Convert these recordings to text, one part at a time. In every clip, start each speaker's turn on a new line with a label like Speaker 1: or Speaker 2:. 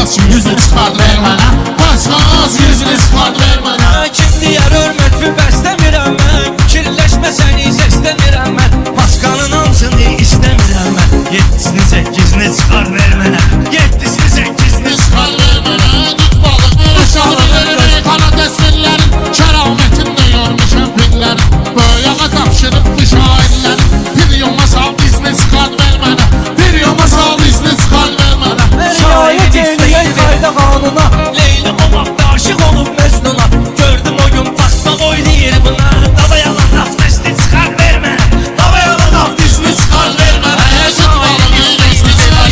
Speaker 1: az yüzünü çıxar ver mənə. Başqa az yüzünü çıxar ver mənə.
Speaker 2: Kim deyər hörmətli bəstəmirəm mən. Fikirləşmə səni istəmirəm mən. Başqanın hamısını istəmirəm mən. 7-sini 8-ni çıxar ver mənə. 7-sini 8-ni çıxar ver mənə.
Speaker 1: Tut balığı uşaqları qana təsvirlərin. Kəramətində görmüşəm pillərin. Böyüyə tapşırıb bu şairlərin. Bir yolma sal izni çıxar ver mənə. Bir yolma sal izni çıxar ver mənə.
Speaker 2: Şayət eləyən qayda qanuna. Leyli o vaxt aşıq olub Məcnuna. Gördüm o gün pasta oynayır buna. Dava yalan af izni çıxar ver mənə. Dava yalan af izni çıxar ver mənə.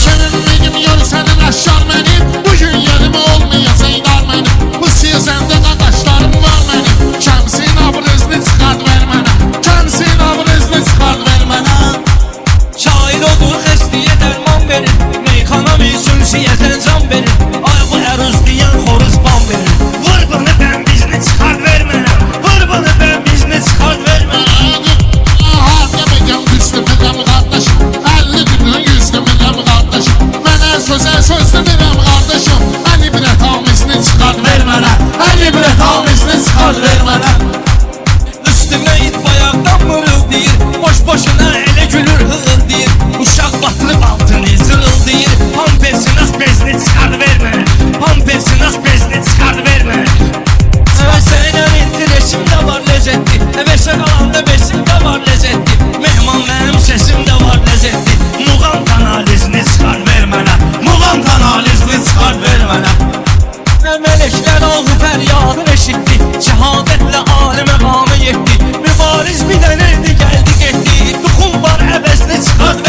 Speaker 1: Sevinmedim görsenin aşar benim. Bugün yerimi olmayasın dar benim. Bu siyasende kardeşlerim var benim. Kimsin abrızını çıkart ver mənə. Kimsin abrızını çıkart ver mənə.
Speaker 2: Şair olur xəstliyə dərman verir. Meyxana mülsülsiyyətən can verir. Ay bu əruz deyən xoruz ban verir. Vur bunu ben bizni çıxart ver mənə. Vur bunu ben bizni çıxart ver mənə.
Speaker 1: Harda məgəm düzdü biləm qardaşım. 50 günün yüzdü biləm qardaşım. Mənə sözdü biləm qardaşım. Əli bilət amizini çıxart ver mənə. Əli bilət amizini çıxart ver mənə.
Speaker 2: Üstümə it bayaqdan mırıldayır. Boş boşuna elə gülür hığıldayır. Uşaq batırıb altını zırıldayır. Pampersin az bezini çıxar ver mənə. Pampersin az bezini çıxar ver mənə. Səninlə intireşimdə var ləzzətli. Beşə qalanda beşimdə var ləzzətli. Mehman mənim səsimdə var ləzzətli. Muğam kanalizini çıxar ver mənə. Muğam kanalizini çıxar ver mənə. Meleklər ağı fəryadın eşitdi. Şəhadətlə alimə qamı yetdi. Mübariz bir dənirdi gəldi getdi. Duxum var əvəzini çıxar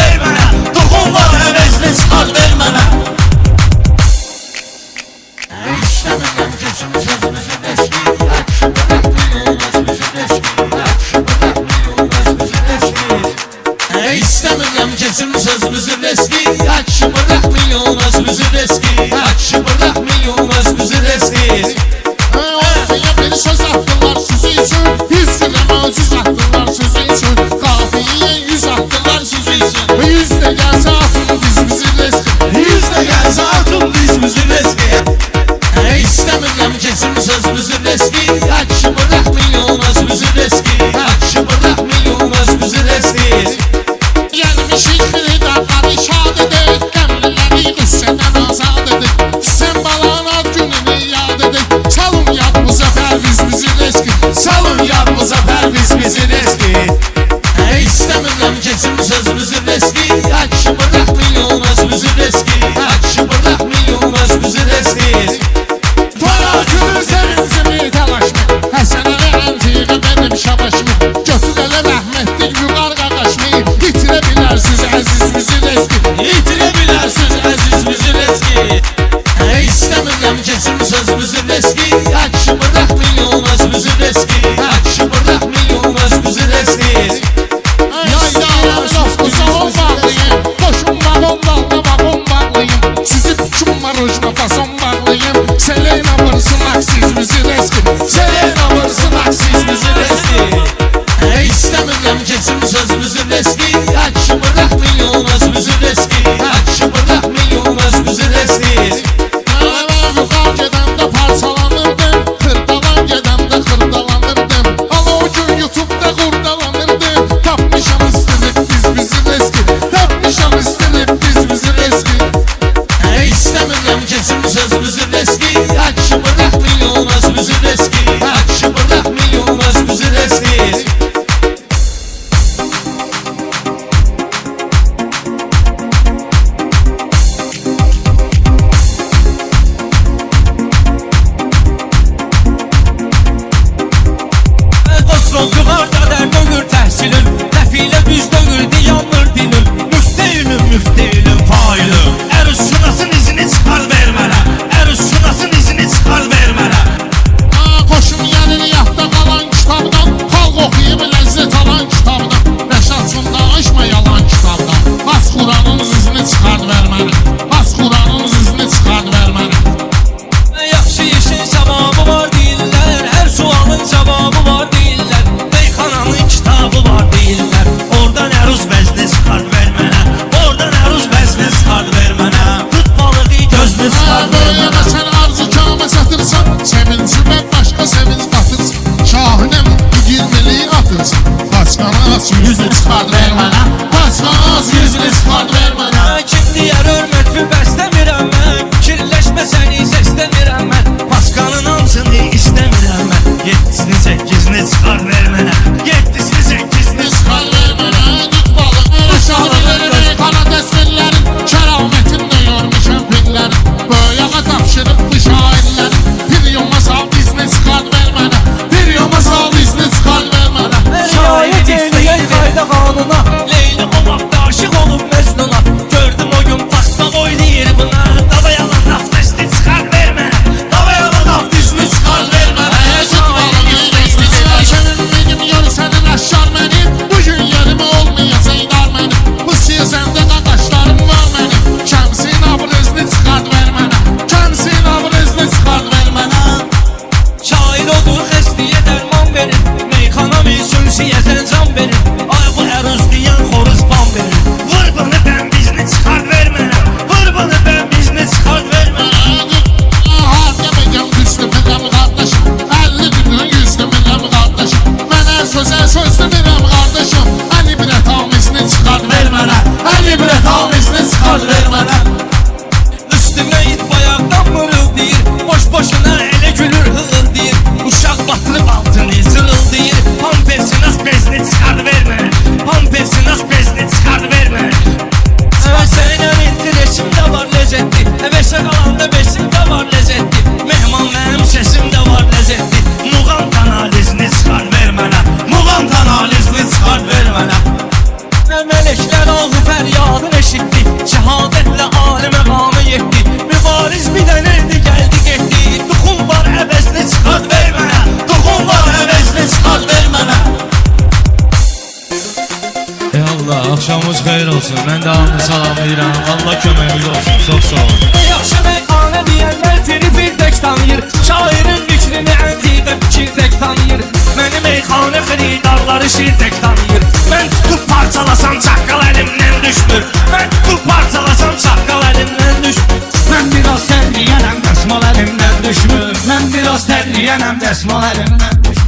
Speaker 2: olsun. Mən də hamını salamlayıram. Allah köməyiniz olsun. Çox sağ olun.
Speaker 3: Yaxşı meyxanə deyənlər telefil tək tanıyır. Şairin fikrini əntiqə fikir tək tanıyır. Məni meyxanə xiridarları şir tək tanıyır. Mən tutub parçalasam çaqqal əlimdən düşmür. Mən tutub parçalasam çaqqal əlimdən düşmür. Mən biraz tərliyənəm, dəsmal əlimdən düşmür. Mən biraz tərliyənəm, dəsmal əlimdən düşmür.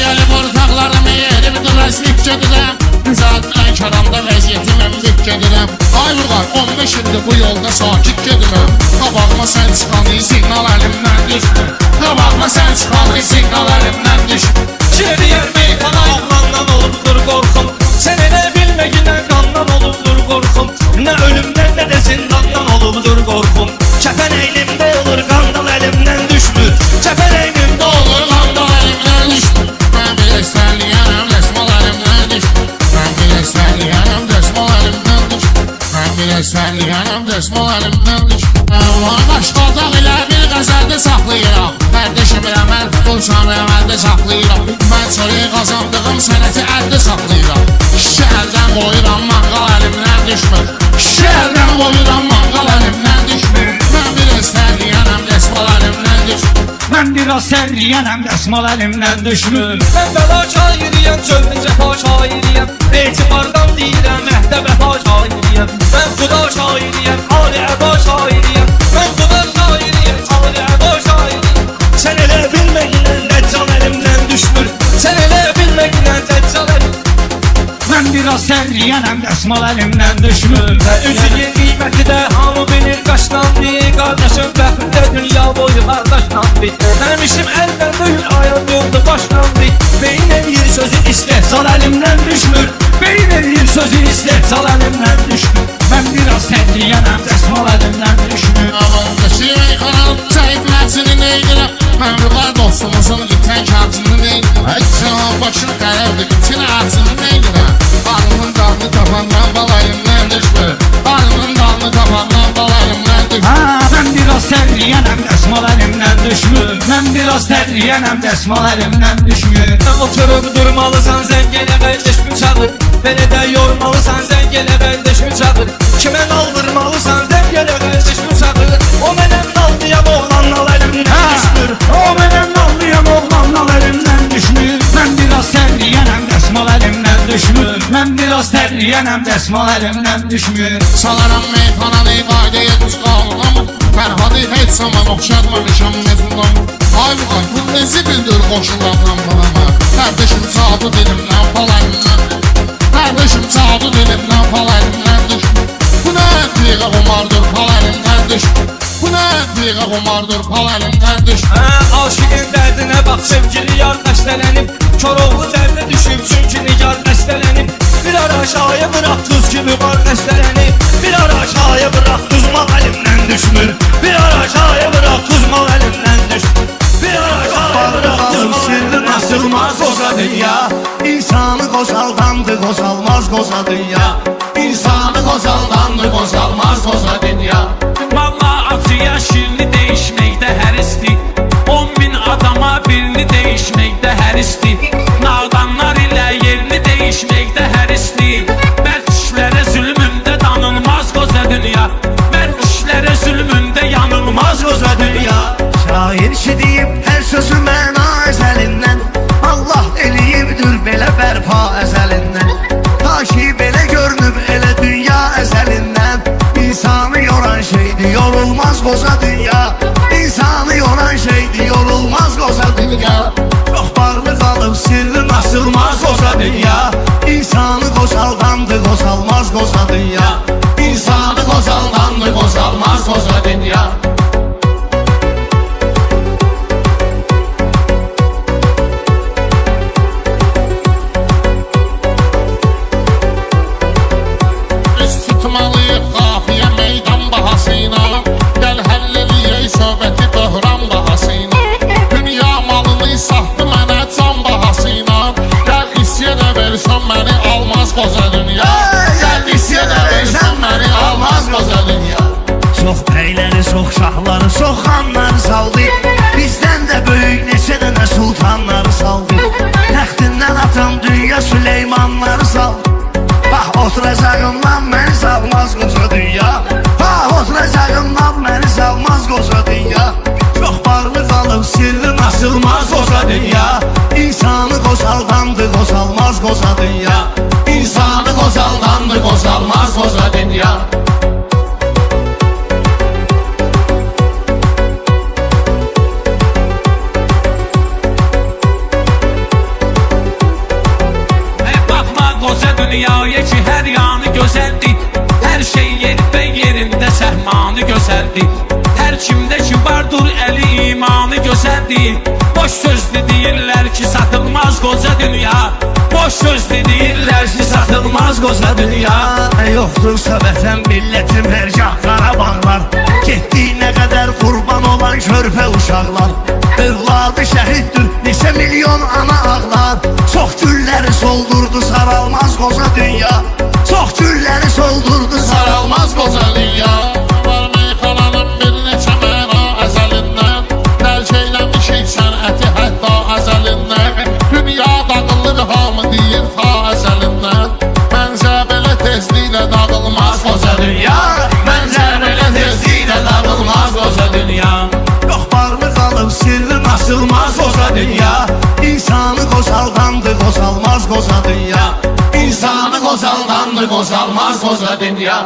Speaker 1: Yeli bortaqlarım yerimdir rəslik gedirəm Zaten karamda vəziyyətiməm dik gedirəm Ay vurqar 15 ildir bu yolda sakit gedirəm Qabağıma sən çıxanı siqnal əlimdən düşmür Qabağıma sən çıxanı siqnal əlimdən düşmür
Speaker 3: Şiriyər meyxana oğlandan olubdur qorxum. Sən elə bilməginə qandan olubdur qorxum. Nə ölümdən nə də zindandan olubdur qorxum. Kəfən əynimdə olur qandal əlimdən düşmür. Kəfən əynimdə olur
Speaker 1: Qandal əlimdən düşmür Mən bir əsərliyənəm dəsmal əlimdən düşmür Mən bir əsərliyənəm dəsmal əlimdən düşmür Mən bir əsərliyənəm dəsmal əlimdən düşmür Başqa dağ ilə bir qəzəldə saxlayıram Qardeşim elə mən bulsam əməldə saxlayıram Mən çörəyi qazandığım sənəti əldə saxlayıram Şişə əldən qoyuram manqal əlimdən düşmür Şişə əldən qoyuram manqal əlimdən düşmür Mən bir əsərliyənəm dəsmal əlimdən düşmür
Speaker 3: Mən biraz sərliyənəm, dəsmal əlimdən düşmür. Mən bəla şairiyəm, çöldə cəfa şairiyəm. Etibardan deyirəm, məhdəbə fa şairiyəm. Mən xuda şairiyəm, ali əba şairiyəm. Mən xuda şairiyəm, ali əba şairiyəm. Sən elə bilməginə dəccal əlimdən düşmür. Sən elə bilməginə dəccal əlimdən Mən biraz sərliyənəm, dəsmal əlimdən düşmür. Və üzüyün qiyməti də hamı bilir qaşlandı. Qardaşım bəxtdə dünya boyu qardaşlandı. Həmişim əldən döyür, ayaq yolda başlandı. Beyin eləyir sözü istehsal əlimdən düşmür. Beyin eləyir sözü istehsal əlimdən düşmür. Mən biraz sərliyənəm, dəsmal əlimdən düşmür.
Speaker 1: Avandakı meyxanam zəif nəbzini neydirəm Mən vurqar dostumuzun itən kabzını neydirəm Əksən o başını qərəvdir, itin ağzını neydirəm Alımın dalını tapandan bal əlimdən düşmür Alımın dalını tapandan bal əlimdən düşmür
Speaker 3: Mən biraz sərliyənəm, dəsmal əlimdən düşmür. Mən biraz sərliyənəm, dəsmal əlimdən düşmür. Oturub durmalısan, zəngələ qardaş bıçağı. Belə də yormalısan, zəngələ qardaş bıçağı. Kimə naldırmalısan, zəngələ qardaş bıçağı. O mənəm naldıyam, oğlanlar əlimdən düşmür. O mənəm naldıyam, oğlanlar əlimdən düşmür. Mən biraz sərliyənəm, dəsmal əlimdən düşmür. Mən biraz sərliyənəm, dəsmal əlimdən düşmür.
Speaker 1: Salaram meyxananı qaydaya düz qalmam Fərhadı heç zaman oxşatmamışam mezundan Ay vurqar bu nezi bildir qoşulandan balama Qardeşim çaldı dilimdən fal əlimdən Qardeşim çaldı dilimdən fal əlimdən düşmür Bu nə diqə qumardır fal əlimdən düşmür Bu nə diqə qumardır fal əlimdən düşmür
Speaker 3: Aşığın dərdinə bax sevgili yar nəşlələnib Koroğlu dərdə düşüb çünki nigar nəşlələnib Bir ara aşağıya bıraq tuz kimi var nəşlələnib Bir ara aşağıya bıraq tuzmal əlimdən düşmür Bir ara aşağıya bıraq tuzmal əlimdən düşmür Bir ara aşağıya bıraq tuzmal
Speaker 4: Sırrı nasılmaz koca dünya İnsanı kozaldandı kozalmaz koca dünya İnsanı kozaldandı kozalmaz koca dünya
Speaker 5: Valla acıya şirini değişməkdə hərisdi 10.000 adama birini değişməkdə hərisdi Nağdanlar ilə yerini değişməkdə hərisdi Mərd işlərə zülmündə danılmaz qoza dünya Mərd işlərə zülmündə yanılmaz qoza dünya
Speaker 4: Şair şidiyim her sözü məna əzəlindən Allah eliyibdir belə bərpa əzəlindən Ta ki belə görünüb elə dünya əzəlindən İnsanı yoran şeydi yorulmaz qoza dünya İnsanı yoran şeydi yorulmaz qoza dünya Çox bağlı qalıb sirri nasılmaz qoza dünya İnsanı qozaldandı qozalmaz qoza dünya İnsanı qozaldandı qozalmaz qoza dünya
Speaker 1: Biz tutmalıyıq qafiyə meydan bahasıyla Gəl həll eləyək söhbəti böhran bahasıyla Dünya malını saxdı mənə can bahasıyla Gəl isyə də versən məni almaz qoza dünya Gəl isyə də versən məni almaz qoza dünya
Speaker 4: Çox bəyləri, çox şahları, çox xanları saldı Bizdən də böyük neçə dənə sultanları saldı Təxtindən atan dünya Süleymanları saldı Bax oturacağımdan mən salmaz qoca dünya. Ha oturacağımdan məni salmaz qoca dünya. Çox bağlı qalıb sirrim açılmaz qoca dünya. İnsanı qozaldandı qozalmaz qoca dünya. İnsanı qozaldandı qozalmaz qoca dünya.
Speaker 5: Bakma qoca dünyaya ki hər yanı gözəldir. Hər şey yerdə yerində səhmanı gözəldir. Hər kimdə ki vardır əli imanı gözəldir. Boş sözlü deyirlər ki satılmaz qoca dünya. Boş sözlü deyirlər ki satılmaz qoca dünya.
Speaker 4: Yoxdursa vətən millətim hərgah Qarabağlar. Getdiyinə qədər qurban olan körpə uşaqlar. Övladı şəhiddir neçə milyon ana ağlar. Çox gülləri soldurdu saralmaz qoca dünya. Çox gülləri soldurdu saralmaz qoca dünya.
Speaker 1: Var meyxananın bir neçə məna əzəlindən dərk eyləmişik sənəti hətta əzəlindən. Dünya dağılır hamı deyir ta əzəlindən. Məncə belə tezliklə dağılmaz qoca dünya. Məncə belə tezliklə dağılmaz qoca dünya.
Speaker 4: Yox bağlı qalıb sirrim açılmaz qoca dünya. İnsanı qozaldandı qozalmaz qoca dünya.
Speaker 1: İnsanı qozaldandı qozalmaz qoca dünya.